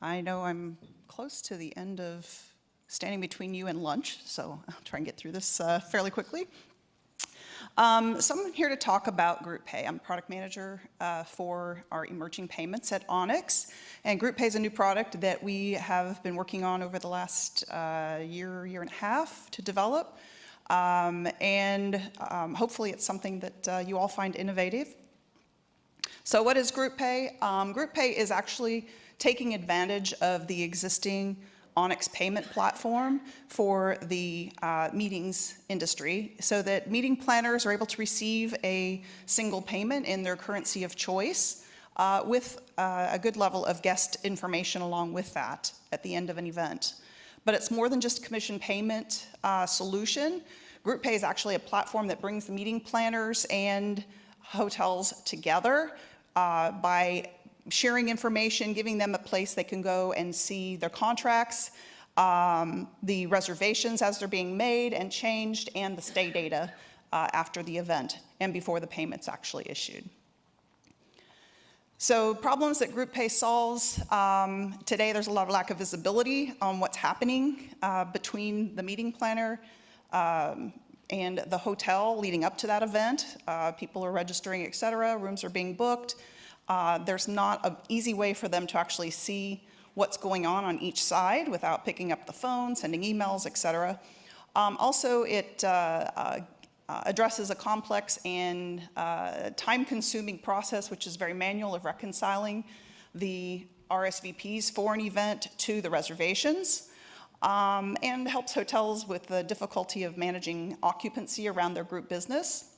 I know I'm close to the end of standing between you and lunch, so I'll try and get through this fairly quickly. So I'm here to talk about GroupA. I'm product manager for our emerging payments at Onyx. And GroupA is a new product that we have been working on over the last year and a half to develop. Hopefully it's something that you all find innovative. So what is GroupA? GroupA is actually taking advantage of the existing Onyx payment platform for the meetings industry so that meeting planners are able to receive a single payment in their currency of choice with a good level of guest information along with that at the end of an event. But it's more than just a commission payment solution. GroupA is actually a platform that brings the meeting planners and hotels together by sharing information, giving them a place they can go and see their contracts, the reservations as they're being made and changed, and the stay data after the event and before the payment's actually issued. So problems that GroupA solves, today there's a lot of lack of visibility on what's happening between the meeting planner and the hotel leading up to that event. People are registering, et cetera, rooms are being booked. There's not an easy way for them to actually see what's going on each side without picking up the phone, sending emails, et cetera. Also, it addresses a complex and time-consuming process, which is very manual, of reconciling the RSVPs for an event to the reservations, and helps hotels with the difficulty of managing occupancy around their group business.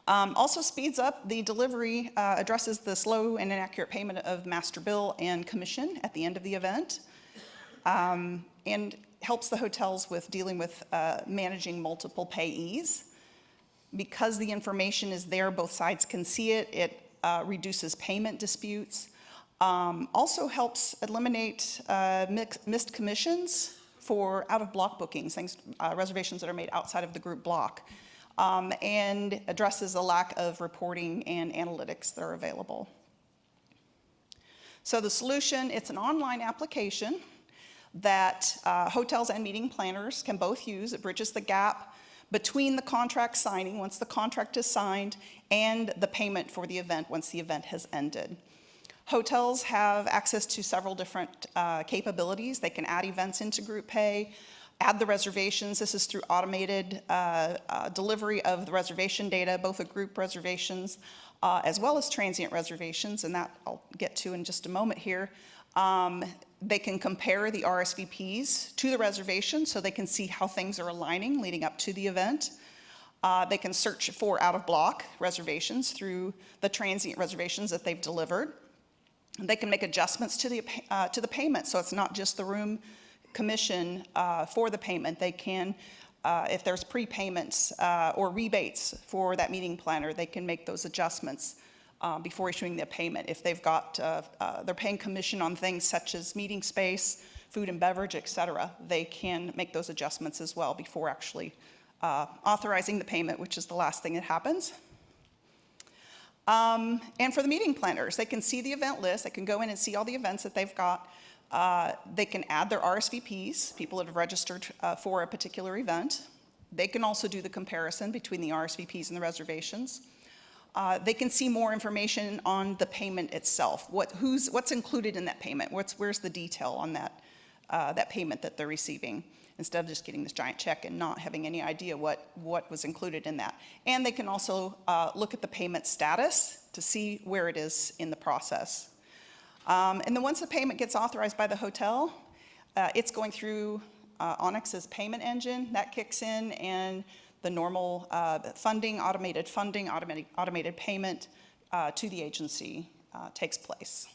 Also speeds up the delivery, addresses the slow and inaccurate payment of master bill and commission at the end of the event, and helps the hotels with dealing with managing multiple payees. Because the information is there, both sides can see it, it reduces payment disputes. Also helps eliminate missed commissions for out-of-block bookings, reservations that are made outside of the group block. And addresses the lack of reporting and analytics that are available. So the solution, it's an online application that hotels and meeting planners can both use. It bridges the gap between the contract signing, once the contract is signed, and the payment for the event once the event has ended. Hotels have access to several different capabilities. They can add events into GroupA, add the reservations. This is through automated delivery of the reservation data, both of group reservations as well as transient reservations, and that I'll get to in just a moment here. They can compare the RSVPs to the reservation so they can see how things are aligning leading up to the event. They can search for out-of-block reservations through the transient reservations that they've delivered. They can make adjustments to the payment, so it's not just the room commission for the payment. They can, if there's prepayments or rebates for that meeting planner, they can make those adjustments before issuing the payment. If they've got, they're paying commission on things such as meeting space, food and beverage, et cetera, they can make those adjustments as well before actually authorizing the payment, which is the last thing that happens. And for the meeting planners, they can see the event list. They can go in and see all the events that they've got. They can add their RSVPs, people that have registered for a particular event. They can also do the comparison between the RSVPs and the reservations. They can see more information on the payment itself. What's included in that payment? Where's the detail on that payment that they're receiving, instead of just getting this giant check and not having any idea what was included in that. And they can also look at the payment status to see where it is in the process. And then once the payment gets authorized by the hotel, it's going through Onyx's payment engine. That kicks in, and the normal automated payment to the agency takes place.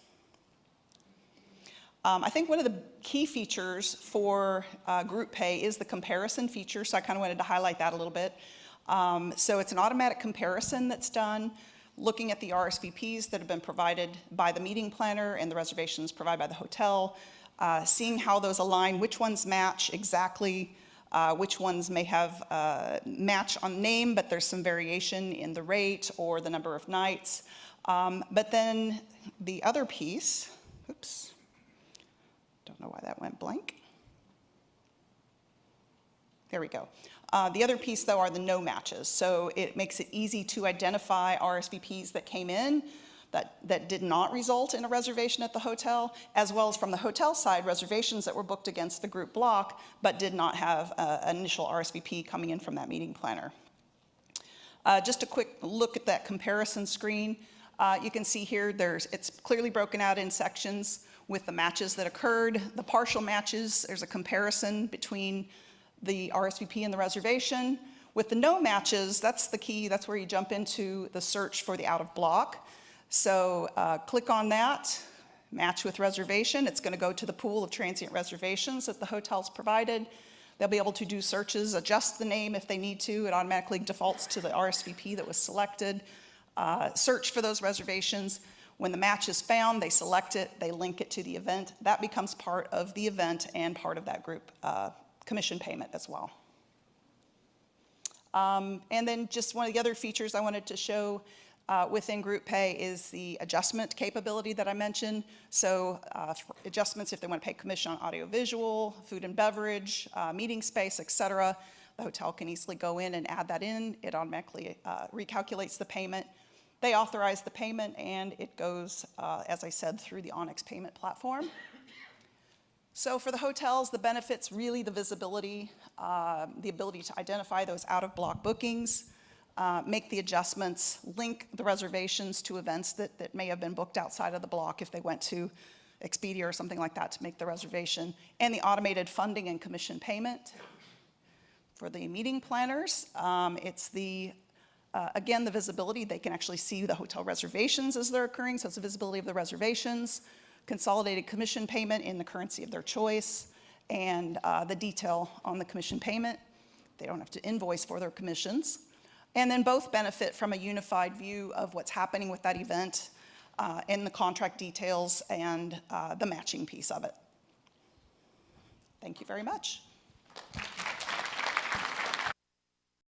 I think one of the key features for GroupA is the comparison feature, so I kind of wanted to highlight that a little bit. So it's an automatic comparison that's done, looking at the RSVPs that have been provided by the meeting planner and the reservations provided by the hotel, seeing how those align, which ones match exactly, which ones may have match on name, but there's some variation in the rate or the number of nights. But then the other piece, oops, Don't know why that went blank. There we go. The other piece, though, are the no matches. So it makes it easy to identify RSVPs that came in that did not result in a reservation at the hotel, as well as from the hotel side, reservations that were booked against the group block, but did not have an initial RSVP coming in from that meeting planner. Just a quick look at that comparison screen. You can see here, it's clearly broken out in sections with the matches that occurred. The partial matches, there's a comparison between the RSVP and the reservation. With the no matches, that's the key. That's where you jump into the search for the out of block. So click on that, match with reservation. It's going to go to the pool of transient reservations that the hotel's provided. They'll be able to do searches, adjust the name if they need to. It automatically defaults to the RSVP that was selected. Search for those reservations. When the match is found, they select it, they link it to the event. That becomes part of the event and part of that group commission payment as well. And then just one of the other features I wanted to show within GroupA is the adjustment capability that I mentioned. So adjustments if they want to pay commission on audiovisual, food and beverage, meeting space, et cetera. The hotel can easily go in and add that in. It automatically recalculates the payment. They authorize the payment, and it goes, as I said, through the Onyx payment platform. So for the hotels, the benefits, really the visibility, the ability to identify those out-of-block bookings, make the adjustments, link the reservations to events that may have been booked outside of the block if they went to Expedia or something like that to make the reservation, and the automated funding and commission payment. For the meeting planners, it's again, the visibility. They can actually see the hotel reservations as they're occurring, so it's the visibility of the reservations, consolidated commission payment in the currency of their choice, and the detail on the commission payment. They don't have to invoice for their commissions. And then both benefit from a unified view of what's happening with that event and the contract details and the matching piece of it. Thank you very much.